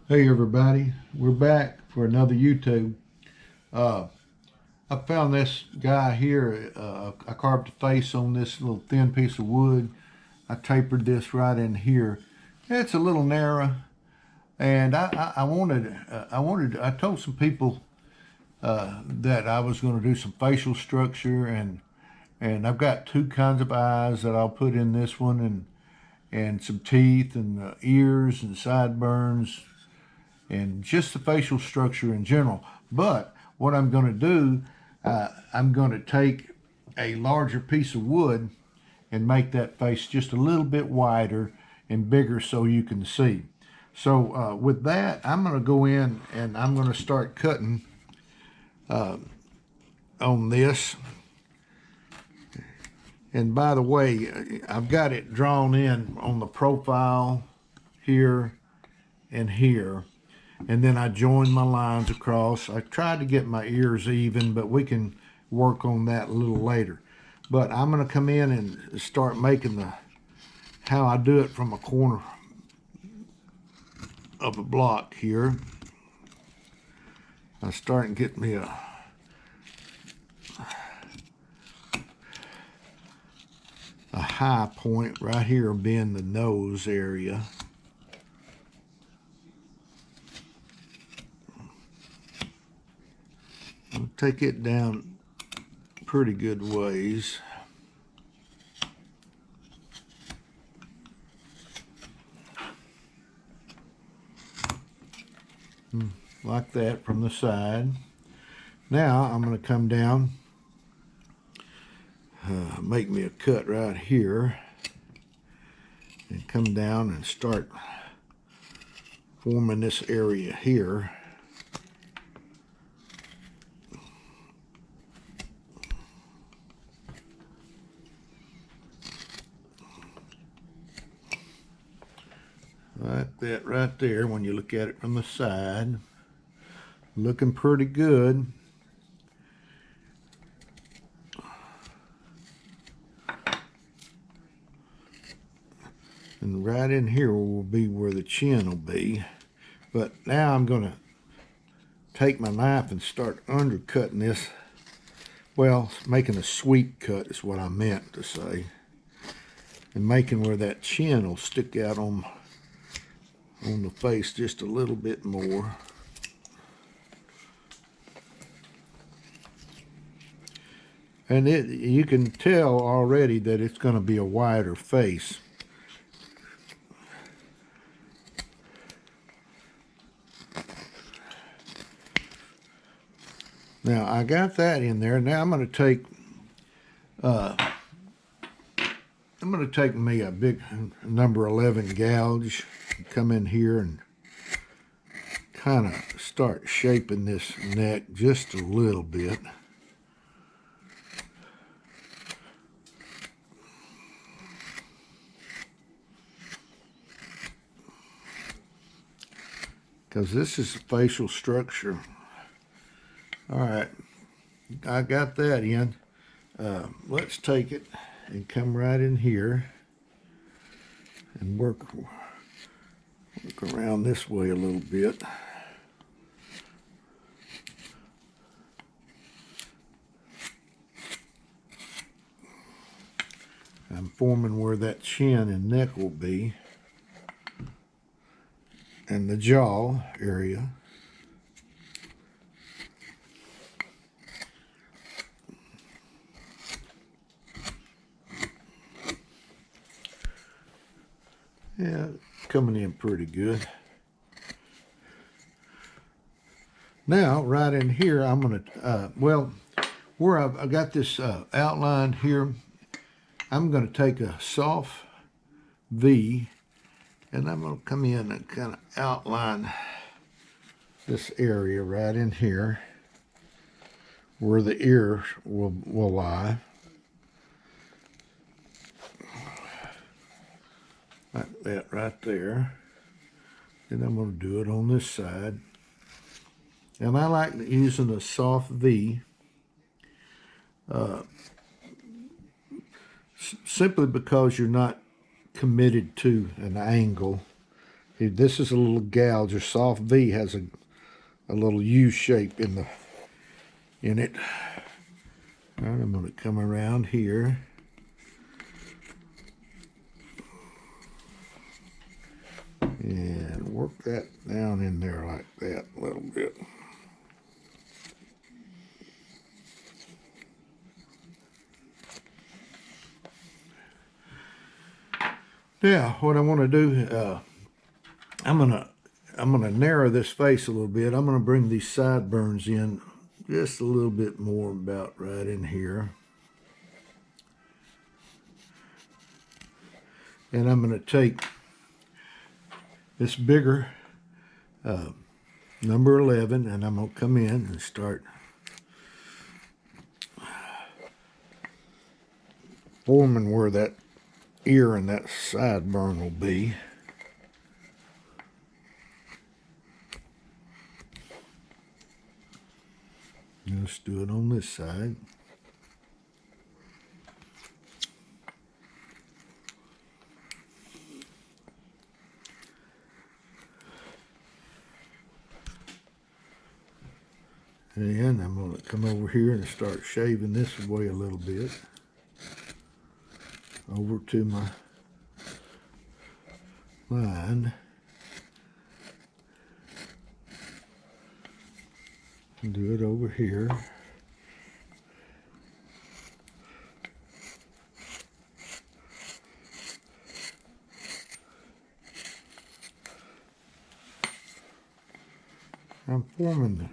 Hey everybody, we're back for another YouTube. I found this guy here. I carved a face on this little thin piece of wood. I tapered this right in here. It's a little narrow, and I told some people that I was going to do some facial structure, and I've got two kinds of eyes that I'll put in this one, and some teeth and ears and sideburns and just the facial structure in general. But what I'm going to do, I'm going to take a larger piece of wood and make that face just a little bit wider and bigger so you can see. So with that, I'm going to go in and I'm going to start cutting on this. And by the way, I've got it drawn in on the profile here and here. And then I join my lines across. I tried to get my ears even, but we can work on that a little later. But I'm going to come in and start making how I do it from a corner of a block here. I start and get me a high point right here being the nose area. I'll take it down pretty good ways. Like that from the side. Now I'm going to come down, make me a cut right here, and come down and start forming this area here. Like that right there when you look at it from the side. Looking pretty good. And right in here will be where the chin will be. But now I'm going to take my knife and start undercutting this. Well, making a sweep cut is what I meant to say. And making where that chin will stick out on the face just a little bit more. And you can tell already that it's going to be a wider face. Now I got that in there. Now I'm going to take me a big number 11 gouge, come in here and kind of start shaping this neck just a little bit. Because this is a facial structure. All right, I got that in. Let's take it and come right in here and work around this way a little bit. I'm forming where that chin and neck will be, and the jaw area. Yeah, coming in pretty good. Now, right in here, I'm going to, where I got this outlined here, I'm going to take a soft V, and I'm going to come in and kind of outline this area right in here where the ear will lie. Like that right there. Then I'm going to do it on this side. And I like using a soft V simply because you're not committed to an angle. This is a little gouge. A soft V has a little U shape in it. All right, I'm going to come around here. And work that down in there like that a little bit. Now, what I want to do, I'm gonna narrow this face a little bit. I'm gonna bring these sideburns in just a little bit more, about right in here. And I'm gonna take this bigger number 11, and I'm gonna come in and start forming where that ear and that sideburn will be. Let's do it on this side. And I'm going to come over here and start shaving this away a little bit. Over to my line. Do it over here. I'm forming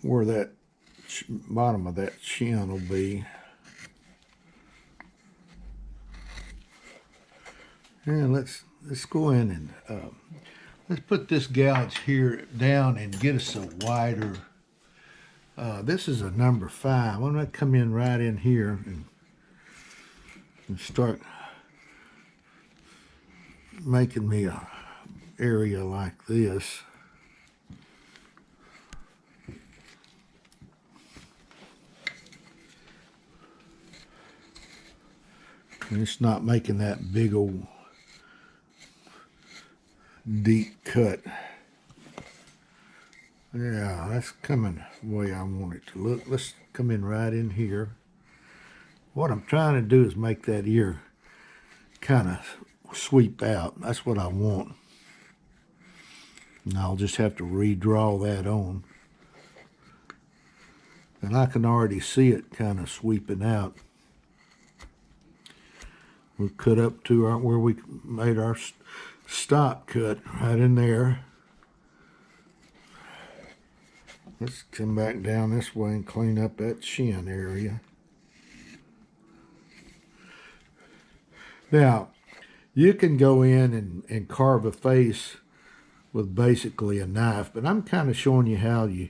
where that bottom of that chin will be. And let's go in and let's put this gouge here down and get us a wider. This is a number 5. I'm going to come in right in here and start making me a area like this. And it's not making that big old deep cut. Yeah, that's coming the way I want it to look. Let's come in right in here. What I'm trying to do is make that ear kind of sweep out. That's what I want. And I'll just have to redraw that on. And I can already see it kind of sweeping out. We'll cut up to where we made our stop cut, right in there. Let's come back down this way and clean up that chin area. Now, you can go in and carve a face with basically a knife, but I'm kind of showing you how you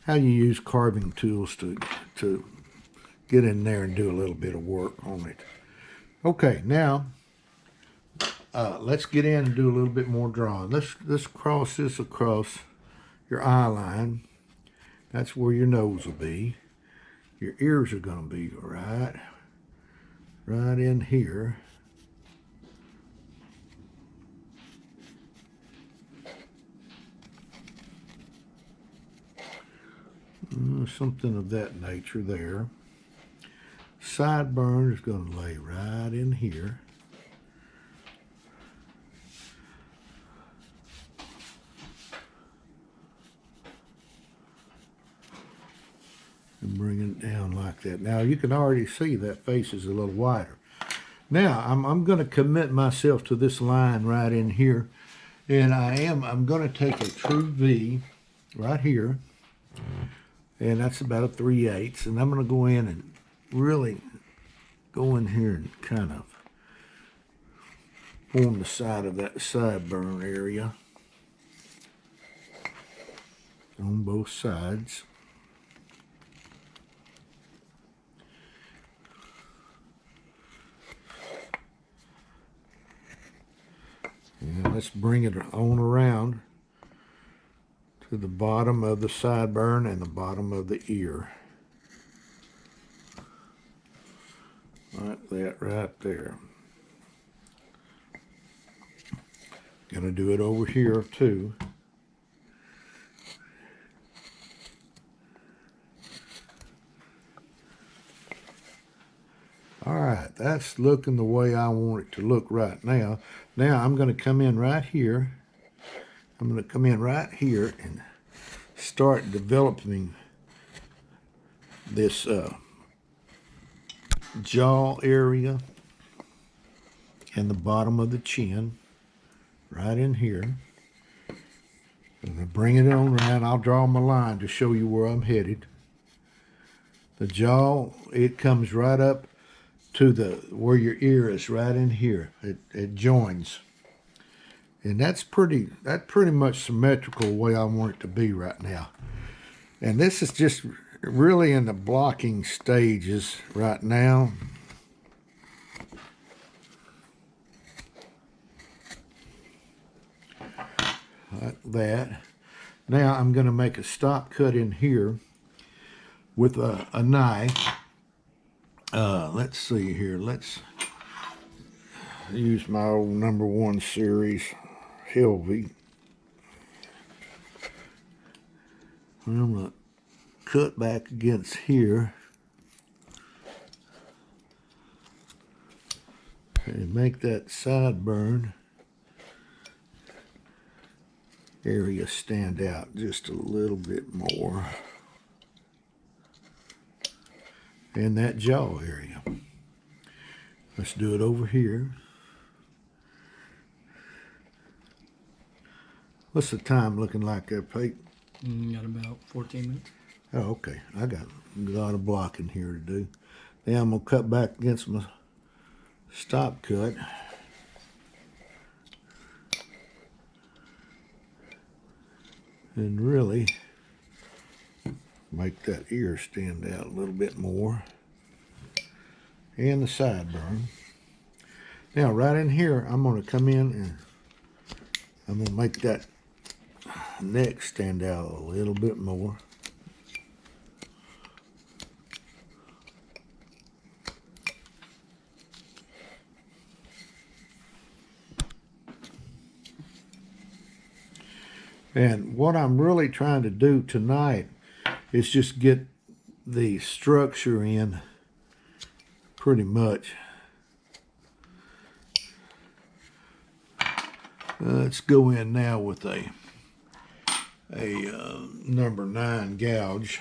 use carving tools to get in there and do a little bit of work on it. Okay, now let's get in and do a little bit more drawing. Let's cross this across your eye line. That's where your nose will be. Your ears are going to be right in here. Something of that nature there. Sideburn is going to lay right in here. And bring it down like that. Now you can already see that face is a little wider. Now I'm going to commit myself to this line right in here, and I'm going to take a true V right here, and that's about a 3/8, and I'm going to go in and really go in here and kind of form the side of that sideburn area on both sides. And let's bring it on around to the bottom of the sideburn and the bottom of the ear. Like that right there. Gonna do it over here too. All right, that's looking the way I want it to look right now. Now I'm going to come in right here. I'm going to come in right here and start developing this jaw area and the bottom of the chin right in here. I'm going to bring it on around. I'll draw my line to show you where I'm headed. The jaw, it comes right up to the where your ear is, right in here. It joins, and that's pretty much symmetrical the way I want it to be right now. And this is just really in the blocking stages right now. Like that. Now I'm going to make a stop cut in here with a knife. Let's see here. Let's use my old #1 series Helvey. I'm going to cut back against here and make that sideburn area stand out just a little bit more. And that jaw area. Let's do it over here. What's the time looking like there, Pete? Got about 14 minutes. Oh, okay. I got a lot of blocking here to do. Now I'm going to cut back against my stop cut. And really make that ear stand out a little bit more. And the sideburn. Now right in here, I'm going to come in and I'm going to make that neck stand out a little bit more. And what I'm really trying to do tonight is just get the structure in pretty much. Let's go in now with a #9 gouge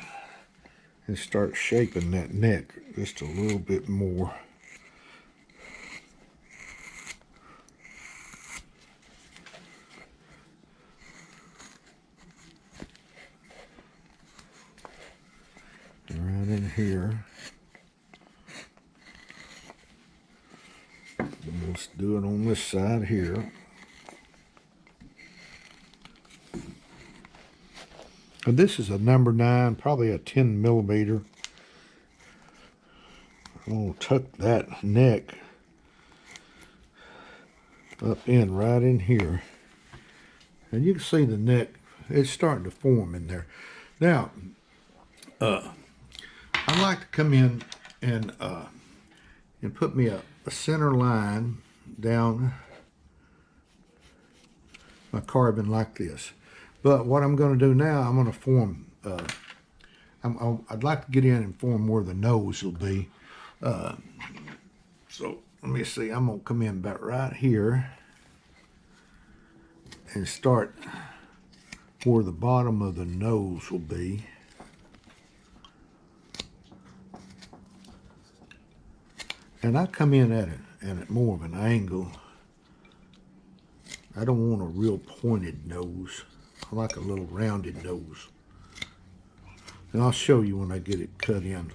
and start shaping that neck just a little bit more. Right in here. And let's do it on this side here. And this is a #9, probably a 10mm. I'm going to tuck that neck up in right in here. And you can see the neck, it's starting to form in there. Now, I like to come in and put me a center line down my carbon like this. But what I'm going to do now, I'm going to form, I'd like to get in and form where the nose will be. So let me see, I'm going to come in about right here and start where the bottom of the nose will be. And I come in at it more of an angle. I don't want a real pointed nose. I like a little rounded nose. And I'll show you when I get it cut in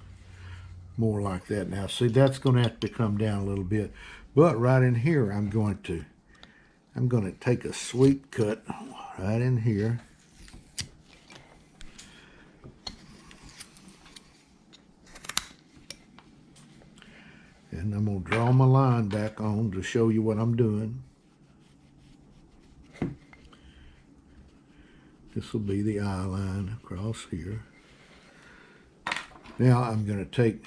more like that. Now see, that's going to have to come down a little bit. But right in here, I'm going to take a sweep cut right in here. And I'm going to draw my line back on to show you what I'm doing. This will be the eye line across here. Now I'm going to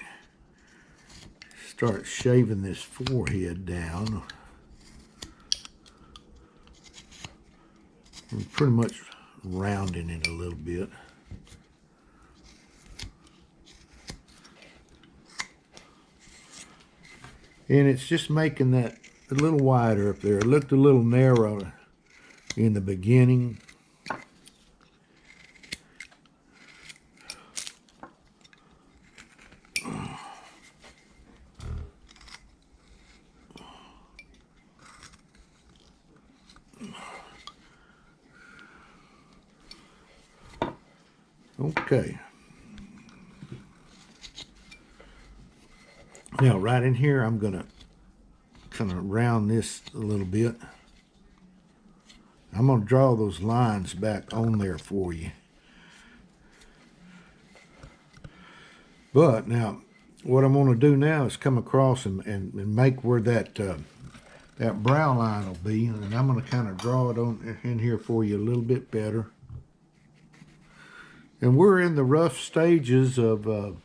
start shaving this forehead down. I'm pretty much rounding it a little bit. And it's just making that a little wider up there. It looked a little narrow in the beginning. Okay. Now right in here I'm going to kind of round this a little bit. I'm going to draw those lines back on there for you. But now what I'm going to do now is come across and make where that that brow line will be, and I'm going to kind of draw it on in here for you a little bit better. And we're in the rough stages of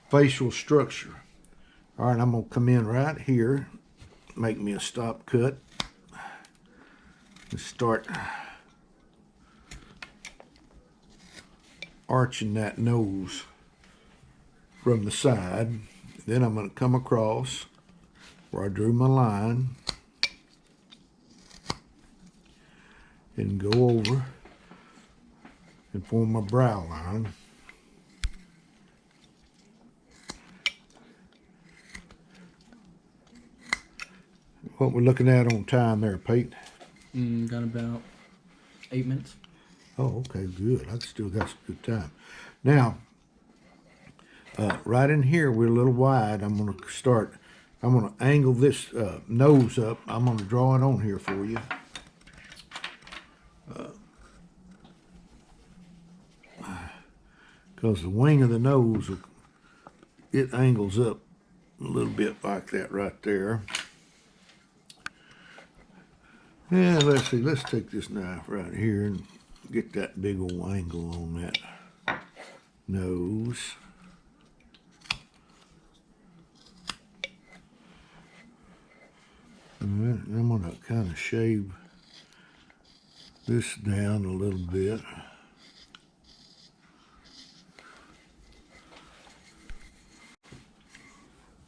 facial structure. All right, I'm going to come in right here, make me a stop cut, and start arching that nose from the side. Then I'm going to come across where I drew my line and go over and form my brow line. What we're looking at on time there, Pete? Got about 8 minutes. Oh, okay, good. I still got some good time. Now, right in here, we're a little wide. I'm going to angle this nose up. I'm going to draw it on here for you. Because the wing of the nose, it angles up a little bit like that right there. Yeah, let's see. Let's take this knife right here and get that big old angle on that nose. All right, and I'm going to kind of shave this down a little bit.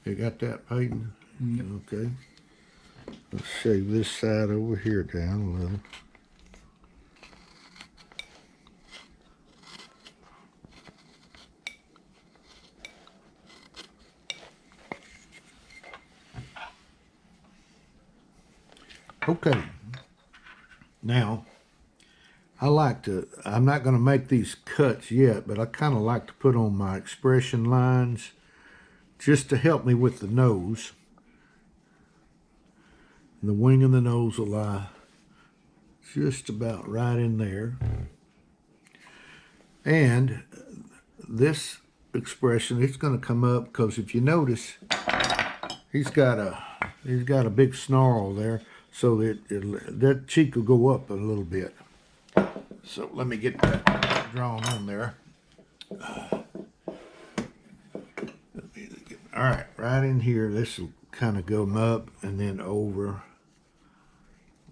You got that, Peyton? Yep. Okay. Let's shave this side over here down a little. Okay. Now, I'm not going to make these cuts yet, but I kind of like to put on my expression lines just to help me with the nose. The wing of the nose will lie just about right in there. And this expression, it's going to come up because if you notice, he's got a big snarl there, so that cheek will go up a little bit. So let me get that drawn on there. All right in here, this will kind of go up and then over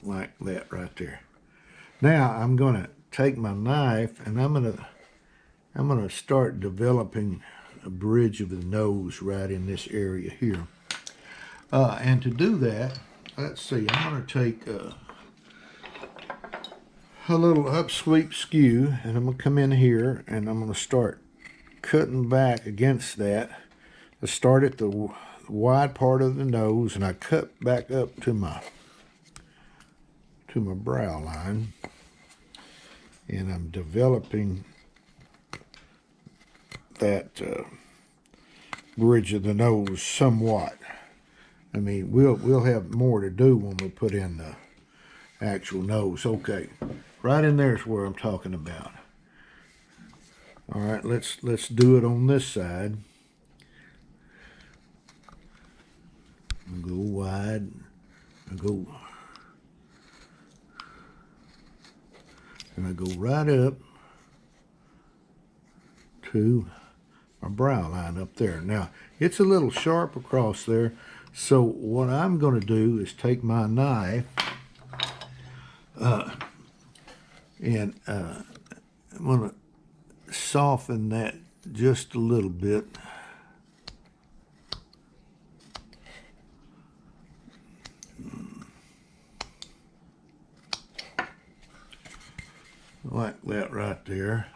like that right there. Now I'm going to take my knife and I'm going to start developing a bridge of the nose right in this area here. And to do that, let's see, I'm going to take a little upsweep skew, and I'm going to come in here and I'm going to start cutting back against that. I start at the wide part of the nose and I cut back up to my brow line, and I'm developing that bridge of the nose somewhat. I mean, we'll have more to do when we put in the actual nose. Okay, right in there is where I'm talking about. All right, let's do it on this side. I'll go wide. And I go right up to my brow line up there. Now, it's a little sharp across there, so what I'm going to do is take my knife And I'm gonna soften that just a little bit. Like that right there.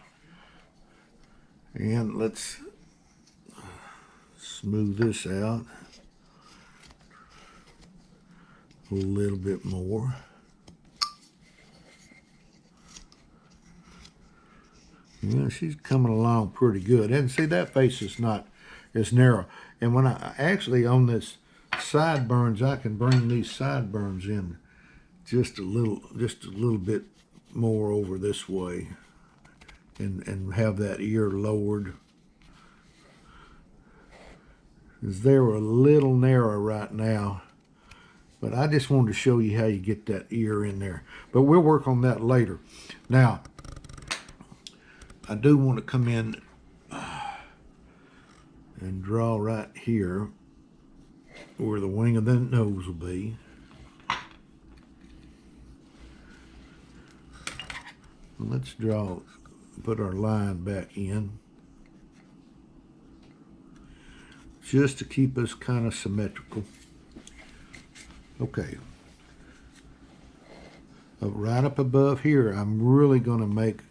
And let's smooth this out a little bit more. Yeah, she's coming along pretty good. And see, that face is not as narrow. And when I actually on this sideburns, I can bring these sideburns in just a little bit more over this way, and have that ear lowered. Because they were a little narrow right now, but I just wanted to show you how you get that ear in there. But we'll work on that later. Now, I do want to come in and draw right here where the wing of the nose will be. Let's put our line back in, just to keep us kind of symmetrical. Okay. Right up above here, I'm really going to make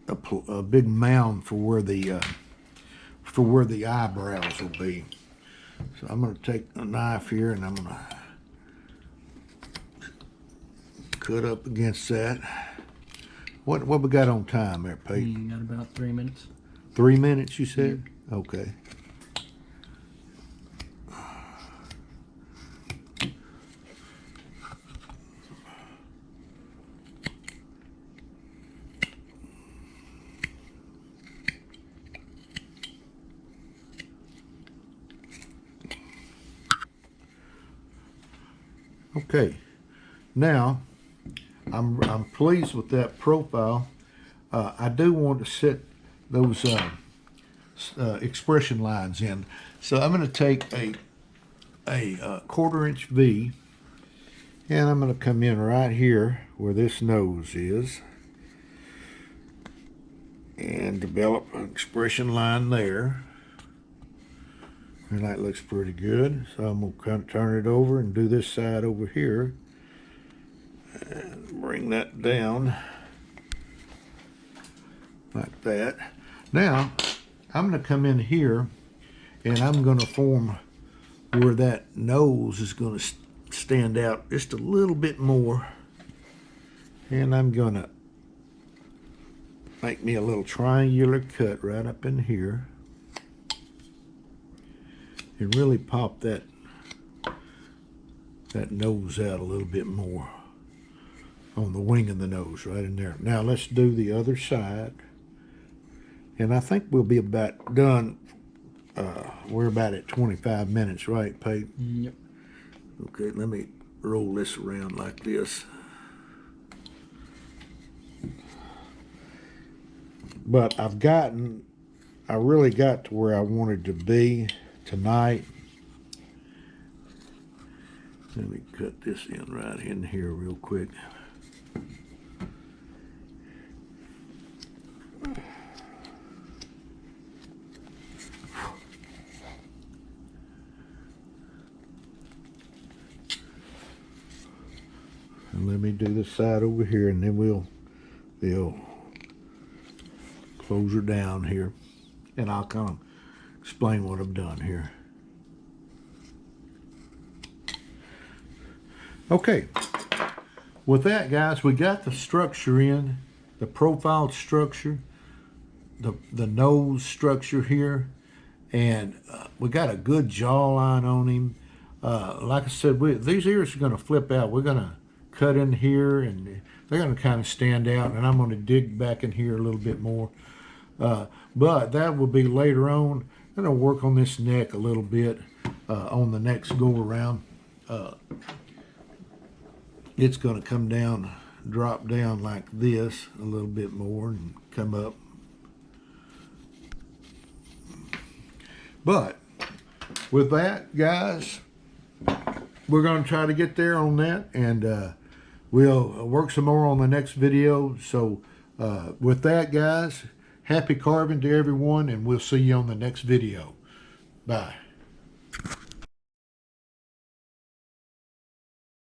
a big mound for where the eyebrows will be. So I'm going to take a knife here and I'm going to cut up against that. What we got on time there, Pete? Got about 3 minutes. 3 minutes, you said? Okay. Okay. Now, I'm pleased with that profile. I do want to set those expression lines in. So I'm going to take a 1/4 inch V, and I'm going to come in right here where this nose is and develop an expression line there. And that looks pretty good. So I'm going to kind of turn it over and do this side over here. And bring that down like that. Now, I'm going to come in here and I'm going to form where that nose is going to stand out just a little bit more. And I'm going to make me a little triangular cut right up in here. And really pop that nose out a little bit more on the wing of the nose right in there. Now let's do the other side. And I think we'll be about done. We're about at 25 minutes, right, Pete? Yep. Okay, let me roll this around like this. But I really got to where I wanted to be tonight. Let me cut this in right in here real quick. And let me do this side over here, and then we'll close her down here, and I'll kind of explain what I've done here. Okay, with that, guys, we got the structure in, the profile structure, the nose structure here, and we got a good jawline on him. Like I said, these ears are going to flip out. We're going to cut in here, and they're going to kind of stand out, and I'm going to dig back in here a little bit more. But that will be later on. I'm going to work on this neck a little bit on the next go around. It's going to come down, drop down like this a little bit more and come up. But with that, guys, we're going to try to get there on that, and we'll work some more on the next video. So with that, guys, happy carving to everyone, and we'll see you on the next video. Bye.